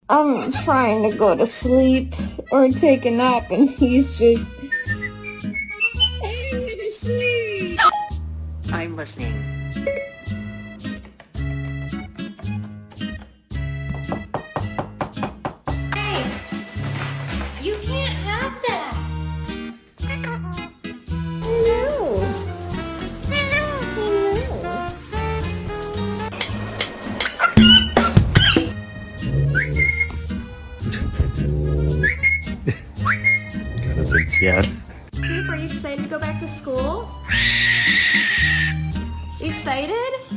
I'm trying to go to sleep or take a nap and he's just... I want to sleep! I'm listening. Hey! You can't have that! Hello! Keiner sind yes. Coop, are you excited to go back to school? You excited?